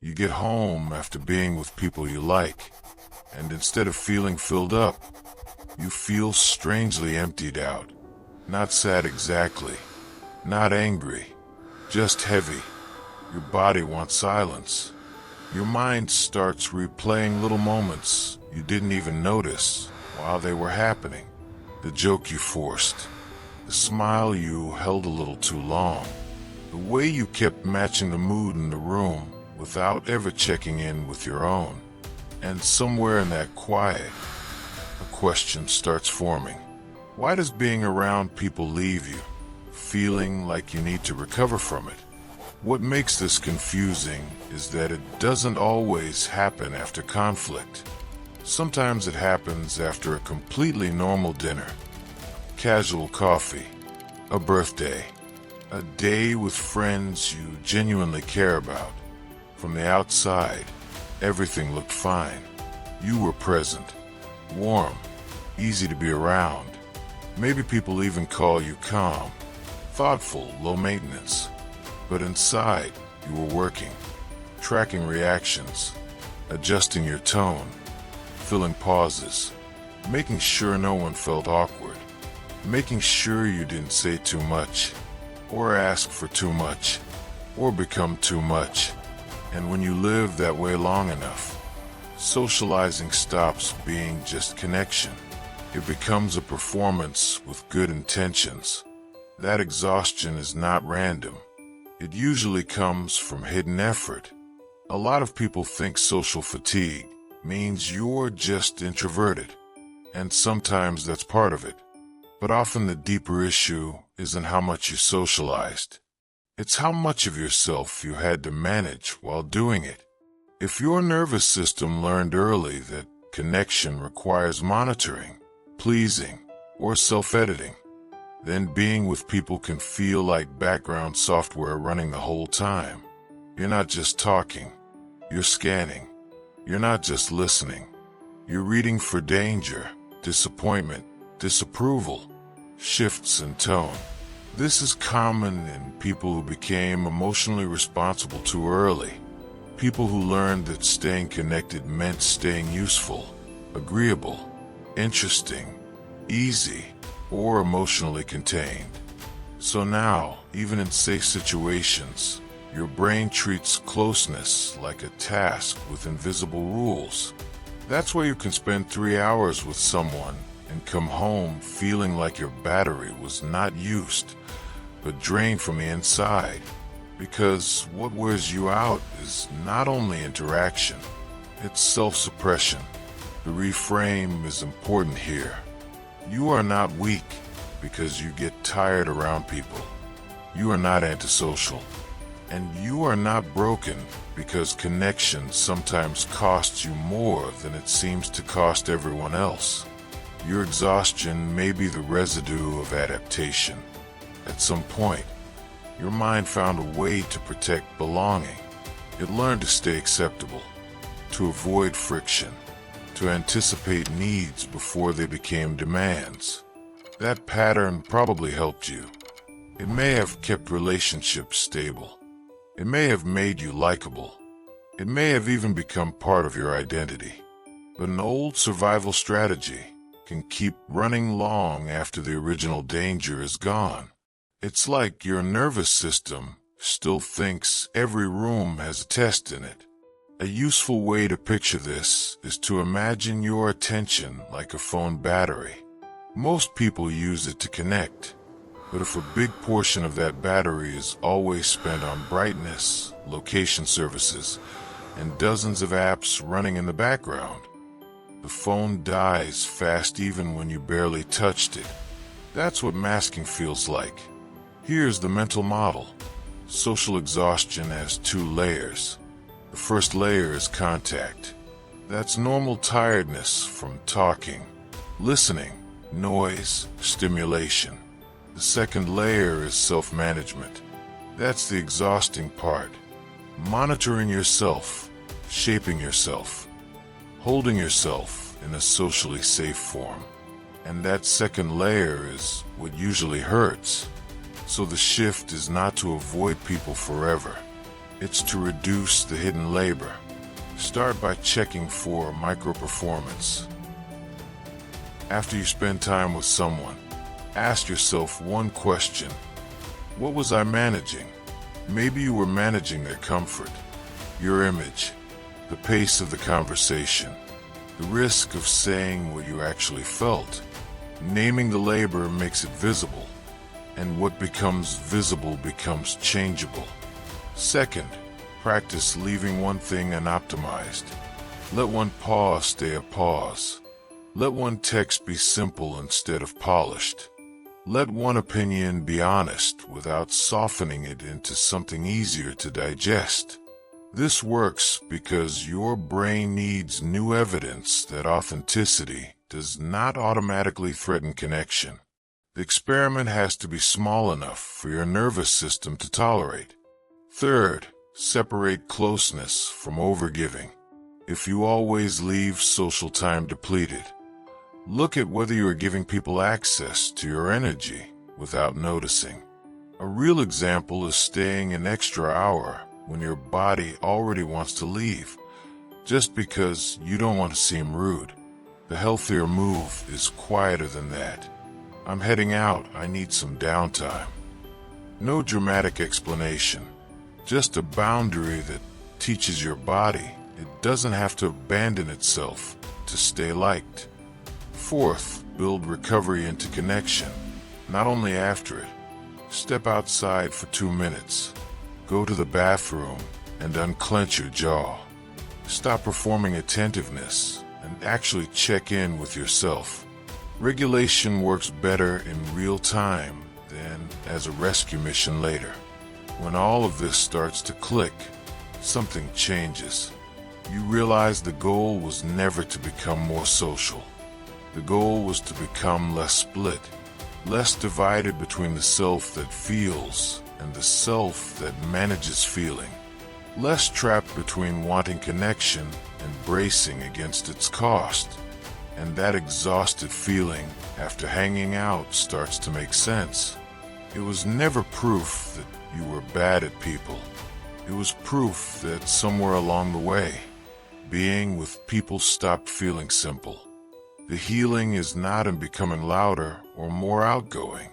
You get home after being with people you like, and instead of feeling filled up, you feel strangely emptied out. Not sad exactly, not angry, just heavy. Your body wants silence. Your mind starts replaying little moments you didn't even notice while they were happening. The joke you forced, the smile you held a little too long, the way you kept matching the mood in the room without ever checking in with your own. And somewhere in that quiet, a question starts forming. Why does being around people leave you, feeling like you need to recover from it? What makes this confusing is that it doesn't always happen after conflict. Sometimes it happens after a completely normal dinner, casual coffee, a birthday, a day with friends you genuinely care about. From the outside, everything looked fine. You were present, warm, easy to be around. Maybe people even call you calm, thoughtful, low maintenance. But inside, you were working, tracking reactions, adjusting your tone, filling pauses, making sure no one felt awkward, making sure you didn't say too much, or ask for too much, or become too much. And when you live that way long enough, socializing stops being just connection. It becomes a performance with good intentions. That exhaustion is not random. It usually comes from hidden effort. A lot of people think social fatigue means you're just introverted, and sometimes that's part of it. But often the deeper issue isn't how much you socialized. It's how much of yourself you had to manage while doing it. If your nervous system learned early that connection requires monitoring, pleasing, or self-editing, then being with people can feel like background software running the whole time. You're not just talking, you're scanning. You're not just listening, you're reading for danger, disappointment, disapproval, shifts in tone. This is common in people who became emotionally responsible too early. People who learned that staying connected meant staying useful, agreeable, interesting, easy, or emotionally contained. So now, even in safe situations, your brain treats closeness like a task with invisible rules. That's why you can spend 3 hours with someone and come home feeling like your battery was not used, but drained from the inside. Because what wears you out is not only interaction, it's self-suppression. The reframe is important here. You are not weak because you get tired around people. You are not antisocial. And you are not broken because connection sometimes costs you more than it seems to cost everyone else. Your exhaustion may be the residue of adaptation. At some point, your mind found a way to protect belonging. It learned to stay acceptable, to avoid friction, to anticipate needs before they became demands. That pattern probably helped you. It may have kept relationships stable. It may have made you likable. It may have even become part of your identity. But an old survival strategy can keep running long after the original danger is gone. It's like your nervous system still thinks every room has a test in it. A useful way to picture this is to imagine your attention like a phone battery. Most people use it to connect, but if a big portion of that battery is always spent on brightness, location services, and dozens of apps running in the background, the phone dies fast even when you barely touched it. That's what masking feels like. Here's the mental model. Social exhaustion has 2 layers. The first layer is contact. That's normal tiredness from talking, listening, noise, stimulation. The second layer is self-management. That's the exhausting part. Monitoring yourself, shaping yourself, holding yourself in a socially safe form. And that second layer is what usually hurts. So the shift is not to avoid people forever. It's to reduce the hidden labor. Start by checking for micro-performance. After you spend time with someone, ask yourself one question. What was I managing? Maybe you were managing their comfort, your image, the pace of the conversation, the risk of saying what you actually felt. Naming the labor makes it visible, and what becomes visible becomes changeable. Second, practice leaving one thing unoptimized. Let one pause stay a pause. Let one text be simple instead of polished. Let one opinion be honest without softening it into something easier to digest. This works because your brain needs new evidence that authenticity does not automatically threaten connection. The experiment has to be small enough for your nervous system to tolerate. Third, separate closeness from overgiving. If you always leave social time depleted, look at whether you are giving people access to your energy without noticing. A real example is staying an extra hour when your body already wants to leave, just because you don't want to seem rude. The healthier move is quieter than that. I'm heading out, I need some downtime. No dramatic explanation, just a boundary that teaches your body it doesn't have to abandon itself to stay liked. Fourth, build recovery into connection, not only after it. Step outside for 2 minutes. Go to the bathroom and unclench your jaw. Stop performing attentiveness and actually check in with yourself. Regulation works better in real time than as a rescue mission later. When all of this starts to click, something changes. You realize the goal was never to become more social. The goal was to become less split, less divided between the self that feels and the self that manages feeling, less trapped between wanting connection and bracing against its cost. And that exhausted feeling after hanging out starts to make sense. It was never proof that you were bad at people. It was proof that somewhere along the way, being with people stopped feeling simple. The healing is not in becoming louder or more outgoing.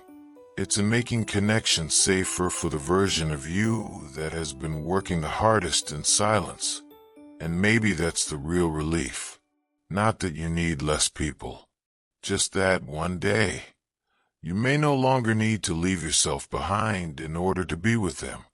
It's in making connection safer for the version of you that has been working the hardest in silence. And maybe that's the real relief. Not that you need less people. Just that one day, you may no longer need to leave yourself behind in order to be with them.